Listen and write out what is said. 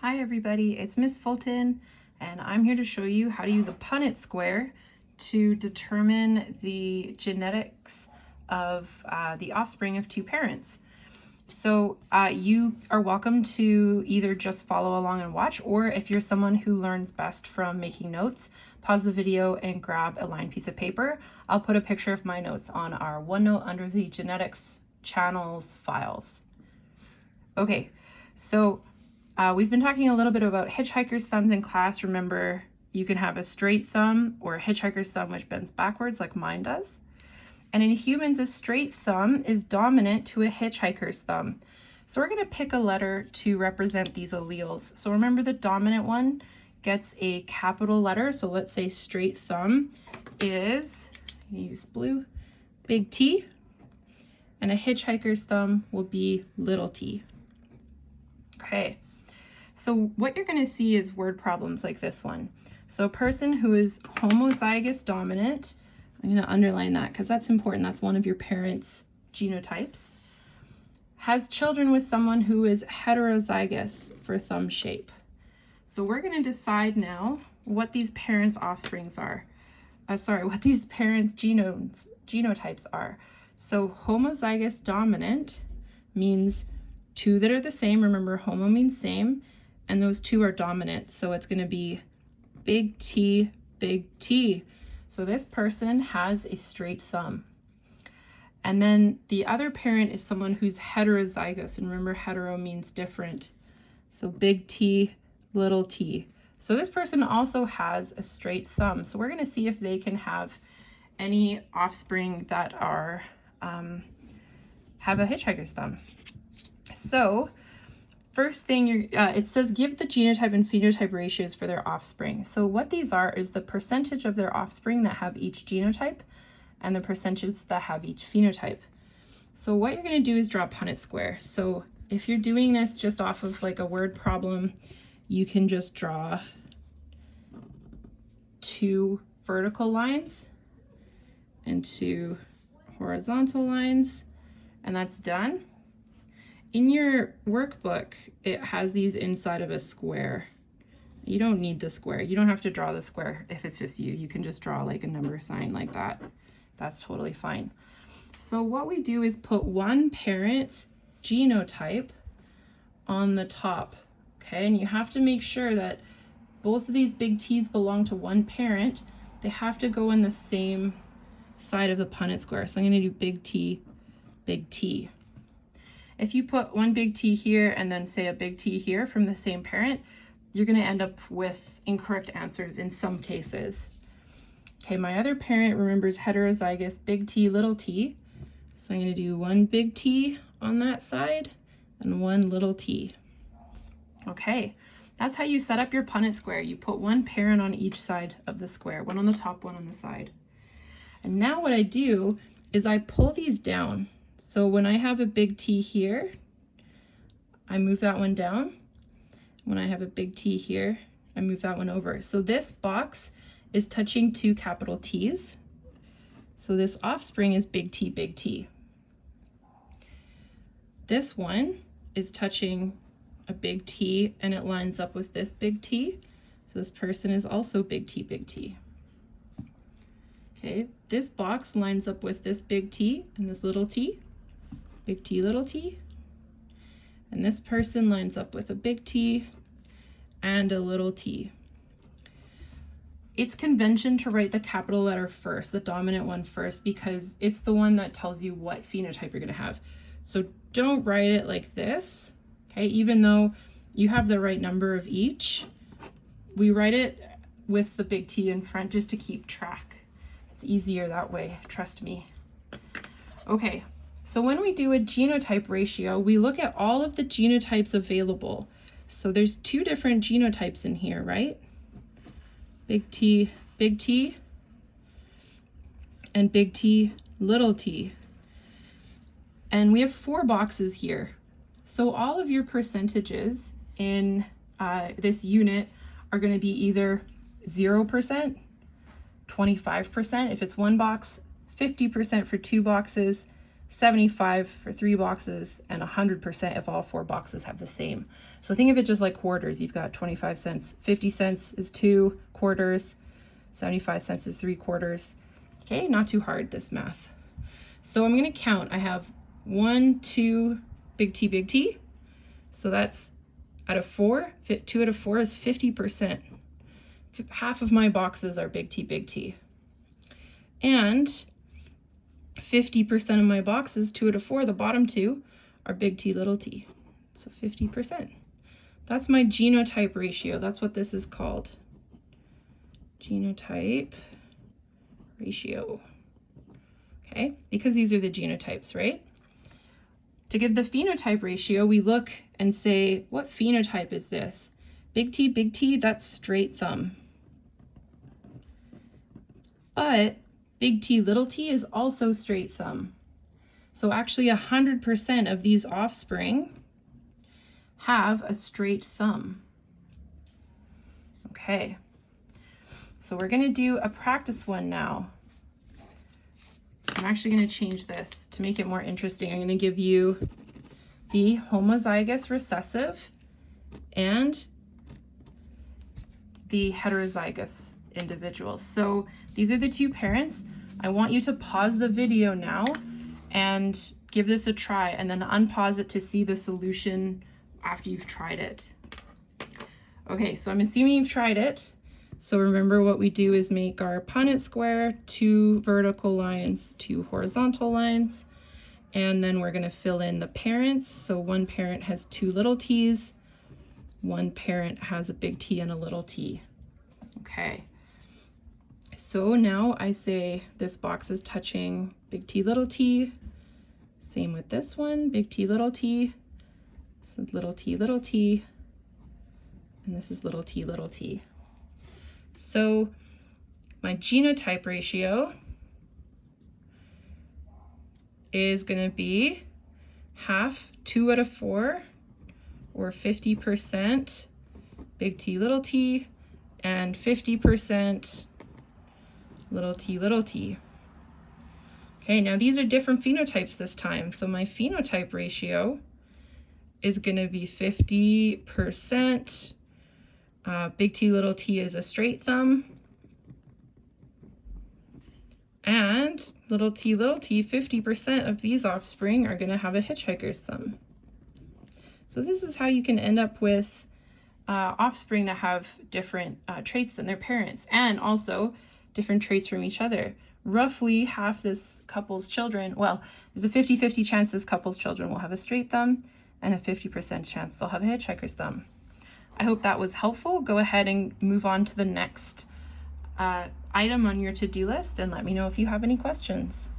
Hi everybody, it's Miss Fulton and I'm here to show you how to use a Punnett square to determine the genetics of the offspring of two parents. So you are welcome to either just follow along and watch, or if you're someone who learns best from making notes, pause the video and grab a lined piece of paper. I'll put a picture of my notes on our OneNote under the genetics channels files. Okay, so we've been talking a little bit about hitchhiker's thumbs in class. Remember, you can have a straight thumb or a hitchhiker's thumb which bends backwards like mine does. And in humans, a straight thumb is dominant to a hitchhiker's thumb. So we're going to pick a letter to represent these alleles. So remember, the dominant one gets a capital letter. So let's say straight thumb is, use blue, big T, and a hitchhiker's thumb will be little t. Okay. So what you're going to see is word problems like this one. So a person who is homozygous dominant, I'm going to underline that because that's important. That's one of your parents' genotypes. Has children with someone who is heterozygous for thumb shape. So we're going to decide now what these parents' offsprings are. What these parents' genotypes are. So homozygous dominant means two that are the same. Remember, homo means same. And those two are dominant, so it's going to be big T, big T. So this person has a straight thumb. And then the other parent is someone who's heterozygous, and remember, hetero means different. So big T, little t. So this person also has a straight thumb. So we're going to see if they can have any offspring that are have a hitchhiker's thumb. So first thing, it says give the genotype and phenotype ratios for their offspring. So what these are is the percentage of their offspring that have each genotype and the percentage that have each phenotype. So what you're going to do is draw a Punnett square. So if you're doing this just off of like a word problem, you can just draw two vertical lines and two horizontal lines, and that's done. In your workbook, it has these inside of a square. You don't need the square. You don't have to draw the square if it's just you. You can just draw like a number sign like that. That's totally fine. So what we do is put one parent's genotype on the top, okay? And you have to make sure that both of these big T's belong to one parent. They have to go on the same side of the Punnett square. So I'm going to do big T, big T. If you put one big T here and then say a big T here from the same parent, you're going to end up with incorrect answers in some cases. Okay, my other parent, remembers heterozygous big T, little t. So I'm going to do one big T on that side and one little t. Okay, that's how you set up your Punnett square. You put one parent on each side of the square, one on the top, one on the side. And now what I do is I pull these down. So when I have a big T here, I move that one down. When I have a big T here, I move that one over. So this box is touching two capital T's. So this offspring is big T, big T. This one is touching a big T and it lines up with this big T. So this person is also big T, big T. Okay, this box lines up with this big T and this little t. Big T, little t. And this person lines up with a big T and a little t. It's convention to write the capital letter first, the dominant one first, because it's the one that tells you what phenotype you're going to have. So don't write it like this, okay? Even though you have the right number of each, we write it with the big T in front just to keep track. It's easier that way, trust me. Okay. So when we do a genotype ratio, we look at all of the genotypes available. So there's two different genotypes in here, right? Big T, and big T, little t. And we have four boxes here. So all of your percentages in this unit are going to be either 0%, 25% if it's one box, 50% for two boxes, 75 for 3 boxes, and 100% if all 4 boxes have the same. So think of it just like quarters. You've got 25 cents, 50 cents is 2 quarters, 75 cents is 3 quarters. Okay, not too hard, this math. So I'm gonna count. I have 1, 2, big T. So that's out of 4, 2 out of 4 is 50%. Half of my boxes are big T. And 50% of my boxes, 2 out of 4, the bottom 2, are big T, little t. So 50%. That's my genotype ratio. That's what this is called. Genotype ratio. Okay, because these are the genotypes, right? To give the phenotype ratio, we look and say, what phenotype is this? Big T, that's straight thumb. But big T, little t is also straight thumb. So actually 100% of these offspring have a straight thumb. Okay, so we're gonna do a practice one now. I'm actually gonna change this to make it more interesting. I'm gonna give you the homozygous recessive and the heterozygous individuals. So these are the 2 parents. I want you to pause the video now and give this a try, and then unpause it to see the solution after you've tried it. Okay, so I'm assuming you've tried it. So remember, what we do is make our Punnett square, 2 vertical lines, 2 horizontal lines, and then we're gonna fill in the parents. So one parent has 2 little t's, one parent has a big T and a little t. Okay. So now I say this box is touching big T, little t. Same with this one, big T, little t. So little t, and this is little t. So my genotype ratio is going to be half 2 out of 4, or 50% big T, and 50% little t. Okay, now these are different phenotypes this time. So my phenotype ratio is going to be 50%. Big T, little t is a straight thumb. And little t, 50% of these offspring are going to have a hitchhiker's thumb. So this is how you can end up with offspring that have different traits than their parents, and also different traits from each other. Roughly half this couple's children, well, there's a 50-50 chance this couple's children will have a straight thumb, and a 50% chance they'll have a hitchhiker's thumb. I hope that was helpful. Go ahead and move on to the next item on your to-do list, and let me know if you have any questions.